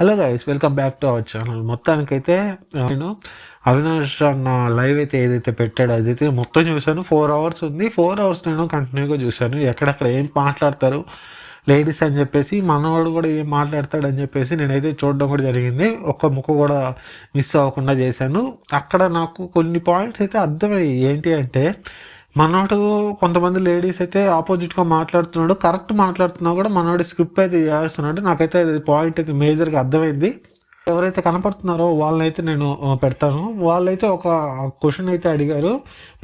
Hello guys, welcome back to our channel. మొత్తానికైతే నేను అవినాష్ అన్న లైవ్ అయితే ఏదైతే పెట్టాడో అదైతే మొత్తం చూశాను. 4 hours ఉంది. 4 hours నేను కంటిన్యూగా చూశాను. ఎక్కడెక్కడ ఏం మాట్లాడతారు లేడీస్ అని చెప్పేసి, మనవాడు కూడా ఏం మాట్లాడతాడని చెప్పేసి నేనైతే చూడడం కూడా జరిగింది. ఒక్క ముక్క కూడా మిస్ అవ్వకుండా చేశాను. అక్కడ నాకు కొన్ని పాయింట్స్ అయితే అర్థమయ్యాయి. ఏంటి అంటే, మనోడు కొంతమంది లేడీస్ అయితే ఆపోజిట్గా మాట్లాడుతున్నాడు, కరెక్ట్ మాట్లాడుతున్నా కూడా మనోడు స్క్రిప్ట్ అయితే చేస్తున్నాడు. నాకైతే అది పాయింట్ అయితే మేజర్గా అర్థమైంది. ఎవరైతే కనపడుతున్నారో వాళ్ళనైతే నేను పెడతాను. వాళ్ళైతే ఒక క్వశ్చన్ అయితే అడిగారు,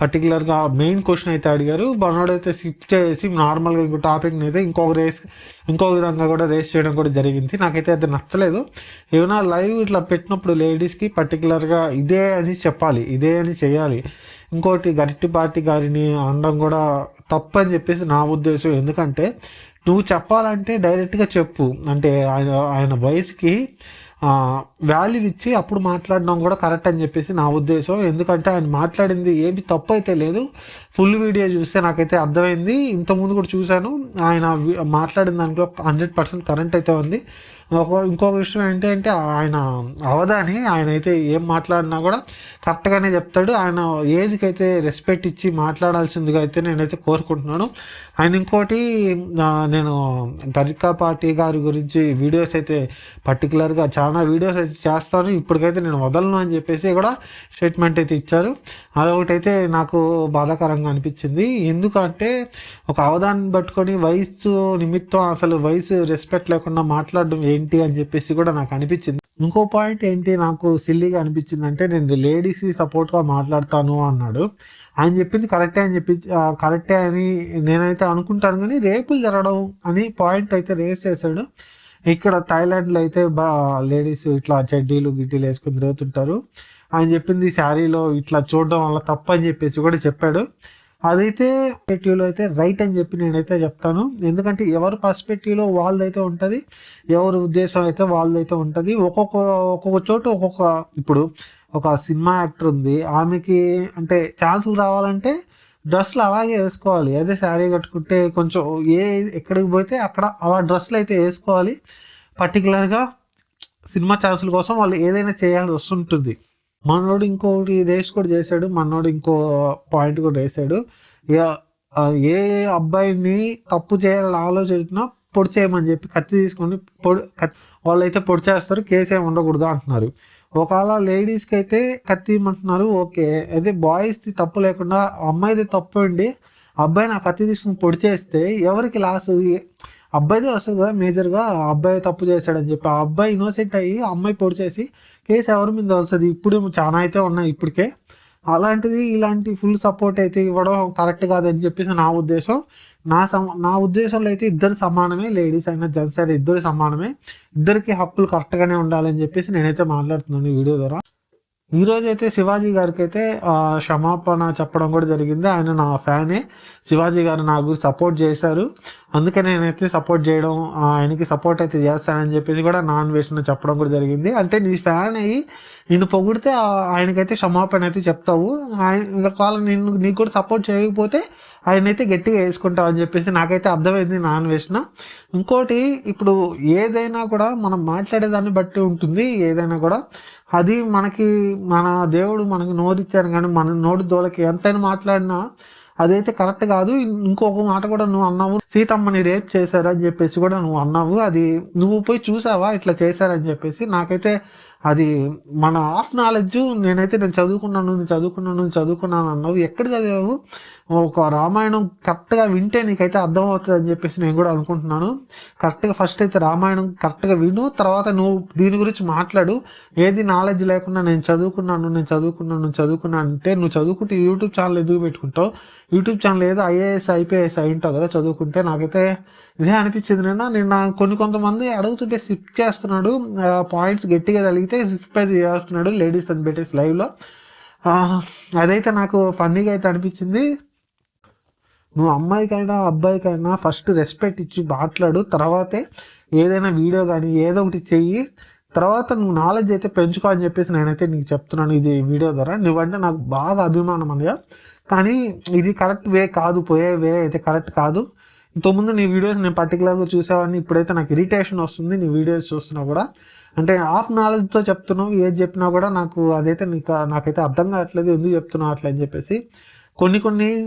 పర్టికులర్గా మెయిన్ క్వశ్చన్ అయితే అడిగారు. మనోడైతే స్కిప్ చేసి నార్మల్గా ఇంకో టాపిక్ని అయితే ఇంకో విధంగా కూడా రేస్ చేయడం కూడా జరిగింది. నాకైతే అది నచ్చలేదు. ఏమైనా లైవ్ ఇట్లా పెట్టినప్పుడు లేడీస్కి పర్టికులర్గా ఇదే అని చెప్పాలి, ఇదే అని చేయాలి. ఇంకోటి గరిటిపాటి గారిని అనడం కూడా తప్పు అని చెప్పేసి నా ఉద్దేశం. ఎందుకంటే నువ్వు చెప్పాలంటే డైరెక్ట్గా చెప్పు. అంటే ఆయన వయసుకి వాల్యూ ఇచ్చి అప్పుడు మాట్లాడడం కూడా కరెక్ట్ అని చెప్పేసి నా ఉద్దేశం. ఎందుకంటే ఆయన మాట్లాడింది ఏమి తప్పు అయితే లేదు. ఫుల్ వీడియో చూస్తే నాకైతే అర్థమైంది. ఇంతకుముందు కూడా చూశాను. ఆయన మాట్లాడిన దాంట్లో 100% కరెంట్ అయితే ఉంది. ఇంకొక విషయం ఏంటంటే, ఆయన అవధాని ఆయన అయితే ఏం మాట్లాడినా కూడా కరెక్ట్గానే చెప్తాడు. ఆయన ఏజ్కి అయితే రెస్పెక్ట్ ఇచ్చి మాట్లాడాల్సిందిగా అయితే నేనైతే కోరుకుంటున్నాను. ఆయన ఇంకోటి, నేను గరికాపాటి గారి గురించి వీడియోస్ అయితే పర్టికులర్గా చాలా వీడియోస్ అయితే చేస్తాను, ఇప్పటికైతే నేను వదలను అని చెప్పేసి కూడా స్టేట్మెంట్ అయితే ఇచ్చారు. అదొకటైతే నాకు బాధాకరంగా అనిపించింది. ఎందుకంటే ఒక అవధాన్ని పట్టుకొని వయసు నిమిత్తం అసలు వయసు రెస్పెక్ట్ లేకుండా మాట్లాడడం ఏంటి అని చెప్పేసి కూడా నాకు అనిపించింది. ఇంకో పాయింట్ ఏంటి నాకు సిల్లీగా అనిపించింది అంటే, నేను లేడీస్ సపోర్ట్గా మాట్లాడతాను అన్నాడు. ఆయన చెప్పింది కరెక్టే అని నేనైతే అనుకుంటాను. కానీ రేపులు జరగడం అని పాయింట్ అయితే రేస్ చేశాడు. ఇక్కడ థాయిలాండ్లో అయితే లేడీస్ ఇట్లా చెడ్డీలు గిడ్డీలు వేసుకుని తిరుగుతుంటారు. ఆయన చెప్పింది శారీలో ఇట్లా చూడడం వల్ల తప్పు అని చెప్పేసి కూడా చెప్పాడు. అదైతే పర్స్పెక్టివ్లో అయితే రైట్ అని చెప్పి నేనైతే చెప్తాను. ఎందుకంటే ఎవరి పర్స్పెక్టివ్లో వాళ్ళదైతే ఉంటుంది, ఎవరి ఉద్దేశం అయితే వాళ్ళదైతే ఉంటుంది. ఒక్కొక్క చోటు ఇప్పుడు ఒక సినిమా యాక్టర్ ఉంది, ఆమెకి అంటే ఛాన్సులు రావాలంటే డ్రెస్సులు అలాగే వేసుకోవాలి. అదే శారీ కట్టుకుంటే కొంచెం ఎక్కడికి పోతే అక్కడ అలా డ్రెస్సులు అయితే వేసుకోవాలి. పర్టికులర్గా సినిమా ఛాన్సుల కోసం వాళ్ళు ఏదైనా చేయాల్సి వస్తుంటుంది. మనోడు ఇంకొకటి రేస్ కూడా చేశాడు. మనోడు ఇంకో పాయింట్ కూడా వేసాడు. ఏ అబ్బాయిని తప్పు చేయాలని ఆలోచిస్తున్నా పొడి చేయమని చెప్పి కత్తి తీసుకొని వాళ్ళైతే పొడి చేస్తారు, కేసు ఏమి ఉండకూడదు అంటున్నారు. ఒకవేళ లేడీస్కి అయితే కత్తి ఇమ్మంటున్నారు, ఓకే. అయితే బాయ్స్ది తప్పు లేకుండా అమ్మాయిది తప్పు అండి, అబ్బాయిని ఆ కత్తి తీసుకుని పొడి చేస్తే ఎవరికి లాస్? అబ్బాయిదే వస్తుంది కదా మేజర్గా. అబ్బాయి తప్పు చేశాడని చెప్పి ఆ అబ్బాయి ఇన్నోసెంట్ అయ్యి అమ్మాయి పొడి చేసి కేసు ఎవరి మీద వస్తుంది? ఇప్పుడు చాలా అయితే ఉన్నాయి ఇప్పటికే. అలాంటిది ఇలాంటి ఫుల్ సపోర్ట్ అయితే ఇవ్వడం కరెక్ట్ కాదని చెప్పేసి నా ఉద్దేశం. నా ఉద్దేశంలో అయితే ఇద్దరు సమానమే, లేడీస్ అయినా జెంట్స్ అయినా ఇద్దరు సమానమే. ఇద్దరికి హక్కులు కరెక్ట్గానే ఉండాలని చెప్పేసి నేనైతే మాట్లాడుతున్నాను ఈ వీడియో ద్వారా. ఈరోజు అయితే శివాజీ గారికి అయితే క్షమాపణ చెప్పడం కూడా జరిగింది. ఆయన నా ఫ్యానే. శివాజీ గారు నాకు సపోర్ట్ చేశారు, అందుకే నేనైతే సపోర్ట్ చేయడం, ఆయనకి సపోర్ట్ అయితే చేస్తానని చెప్పేసి కూడా నాన్ వేసిన చెప్పడం కూడా జరిగింది. అంటే నీ ఫ్యాన్ అయ్యి నిన్ను పొగిడితే ఆయనకైతే క్షమాపణ అయితే చెప్తావు, ఆయన కాలం నీకు కూడా సపోర్ట్ చేయకపోతే ఆయనైతే గట్టిగా వేసుకుంటావు అని చెప్పేసి నాకైతే అర్థమైంది నాన్ వేసిన. ఇంకోటి, ఇప్పుడు ఏదైనా కూడా మనం మాట్లాడేదాన్ని బట్టి ఉంటుంది. ఏదైనా కూడా అది మన దేవుడు మనకి నోరిచ్చారు, కానీ మన నోటి దోలకి ఎంతైనా మాట్లాడినా అదైతే కరెక్ట్ కాదు. ఇంకొక మాట కూడా నువ్వు అన్నావు, సీతమ్మని రేప్ చేశారని చెప్పేసి కూడా నువ్వు అన్నావు. అది నువ్వు పోయి చూసావా ఇట్లా చేశారని చెప్పేసి? నాకైతే అది మన హాఫ్ నాలెడ్జ్. నేను చదువుకున్నాను అన్నావు. ఎక్కడ చదివావు? ఒక రామాయణం కరెక్ట్గా వింటే నీకైతే అర్థమవుతుంది అని చెప్పేసి నేను కూడా అనుకుంటున్నాను. కరెక్ట్గా ఫస్ట్ అయితే రామాయణం కరెక్ట్గా విను, తర్వాత నువ్వు దీని గురించి మాట్లాడు. ఏది నాలెడ్జ్ లేకుండా నేను చదువుకున్నాను అంటే, నువ్వు చదువుకుంటే యూట్యూబ్ ఛానల్ ఎందుకు పెట్టుకుంటావు? యూట్యూబ్ ఛానల్ ఏదో IAS IPS అయి ఉంటావు కదా చదువుకుంటే. నాకైతే ఇదే అనిపించింది. నేను కొంతమంది అడుగుతుంటే స్కిప్ చేస్తున్నాడు, పాయింట్స్ గట్టిగా తగిలితే స్కిప్ అయితే చేస్తున్నాడు లేడీస్ అని పెట్టేసి లైవ్లో. అదైతే నాకు ఫన్నీగా అయితే అనిపించింది. నువ్వు అమ్మాయికైనా అబ్బాయికైనా ఫస్ట్ రెస్పెక్ట్ ఇచ్చి మాట్లాడు, తర్వాతే ఏదైనా వీడియో కానీ ఏదో ఒకటి చెయ్యి, తర్వాత నువ్వు నాలెడ్జ్ అయితే పెంచుకో అని చెప్పేసి నేనైతే నీకు చెప్తున్నాను ఇది వీడియో ద్వారా. నువ్వంటే నాకు బాగా అభిమానం అన్నయ్య, కానీ ఇది కరెక్ట్ వే కాదు, పోయే వే అయితే కరెక్ట్ కాదు. ఇంతకుముందు నీ వీడియోస్ నేను పర్టికులర్గా చూసేవాడిని, ఇప్పుడైతే నాకు ఇరిటేషన్ వస్తుంది నీ వీడియోస్ చూస్తున్నా కూడా. అంటే హాఫ్ నాలెడ్జ్తో చెప్తున్నావు, ఏది చెప్పినా కూడా నాకు అదైతే నాకైతే అర్థం కావట్లేదు, ఎందుకు చెప్తున్నావు అట్లా అని చెప్పేసి. కొన్ని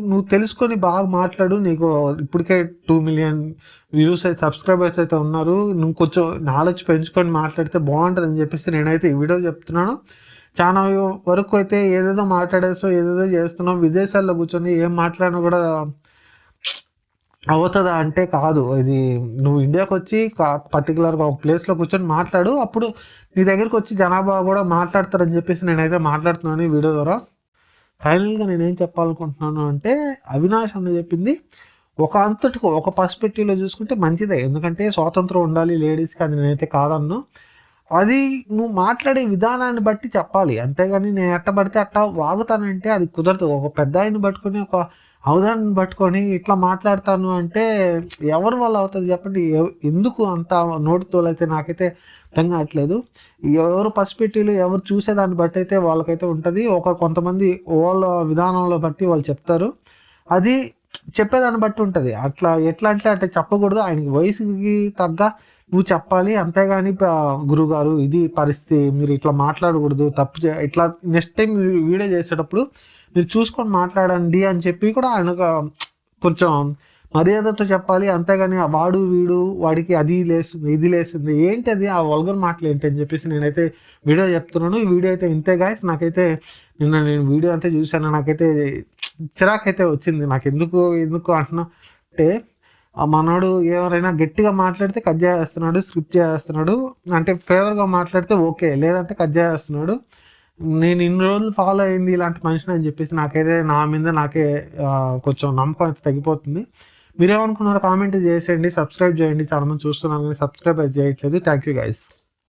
నువ్వు తెలుసుకొని బాగా మాట్లాడు. నీకు ఇప్పటికే 2 మిలియన్ వ్యూస్ అయితే, సబ్స్క్రైబర్స్ అయితే ఉన్నారు. నువ్వు కొంచెం నాలెడ్జ్ పెంచుకొని మాట్లాడితే బాగుంటుంది అని చెప్పేసి నేనైతే ఈ వీడియో చెప్తున్నాను. చాలా వరకు అయితే ఏదేదో మాట్లాడేస్తావు, ఏదేదో చేస్తున్నావు, విదేశాల్లో కూర్చొని ఏం మాట్లాడినా కూడా అవుతుందా అంటే కాదు. ఇది నువ్వు ఇండియాకి వచ్చి పర్టికులర్గా ఒక ప్లేస్లో కూర్చొని మాట్లాడు, అప్పుడు నీ దగ్గరికి వచ్చి జనాభా కూడా మాట్లాడతారని చెప్పేసి నేనైతే మాట్లాడుతున్నాను ఈ వీడియో ద్వారా. ఫైనల్గా నేనేం చెప్పాలనుకుంటున్నాను అంటే, అవినాష్ అని చెప్పింది ఒక అంతటికి ఒక పర్స్పెక్టివ్లో చూసుకుంటే మంచిదే, ఎందుకంటే స్వాతంత్రం ఉండాలి లేడీస్కి, అది నేనైతే కాదన్ను. అది నువ్వు మాట్లాడే విధానాన్ని బట్టి చెప్పాలి, అంతేగాని నేను ఎట్ట పడితే అట్ట వాగుతానంటే అది కుదరదు. ఒక పెద్ద ఆయన్ని పట్టుకొని, ఒక అవధాన్ని పట్టుకొని ఇట్లా మాట్లాడతాను అంటే ఎవరి వల్ల అవుతుంది చెప్పండి? ఎందుకు అంత నోటితోలైతే నాకైతే అర్థం కావట్లేదు. ఎవరు పర్స్పెక్టివ్లో ఎవరు చూసేదాన్ని బట్టి అయితే వాళ్ళకైతే ఉంటుంది. కొంతమంది వాళ్ళ విధానంలో బట్టి వాళ్ళు చెప్తారు, అది చెప్పేదాన్ని బట్టి ఉంటుంది. ఎట్లా అంటే చెప్పకూడదు, ఆయనకి వయసుకి తగ్గ నువ్వు చెప్పాలి, అంతేగాని గురుగారు ఇది పరిస్థితి, మీరు ఇట్లా మాట్లాడకూడదు, ఇట్లా నెక్స్ట్ టైం వీడియో చేసేటప్పుడు మీరు చూసుకొని మాట్లాడండి అని చెప్పి కూడా ఆయనకు కొంచెం మర్యాదతో చెప్పాలి, అంతేగాని వాడు వీడు వాడికి అది లేస్తుంది ఇది లేస్తుంది ఏంటి అది ఆ వల్గర్ మాటలు ఏంటి అని చెప్పేసి నేనైతే వీడియో చెప్తున్నాను. ఈ వీడియో అయితే ఇంతే గాయస్. నాకైతే నేను వీడియో అంతా చూశాను, నాకైతే చిరాకైతే వచ్చింది. నాకు ఎందుకు అంటున్నా అంటే, మనోడు ఎవరైనా గట్టిగా మాట్లాడితే కట్ చేస్తున్నాడు, స్క్రిప్ట్ చేస్తున్నాడు. అంటే ఫేవర్గా మాట్లాడితే ఓకే, లేదంటే కట్ చేస్తున్నాడు. నేను ఇన్ని రోజులు ఫాలో అయింది ఇలాంటి మనిషిని అని చెప్పేసి నాకైతే నా మీద నాకే కొంచెం నమ్మకం అయితే తగ్గిపోతుంది. మీరేమనుకున్నారో కామెంట్ చేసేయండి, సబ్స్క్రైబ్ చేయండి. చాలామంది చూస్తున్నారు కానీ సబ్స్క్రైబ్ అయితే చేయట్లేదు. Thank you guys.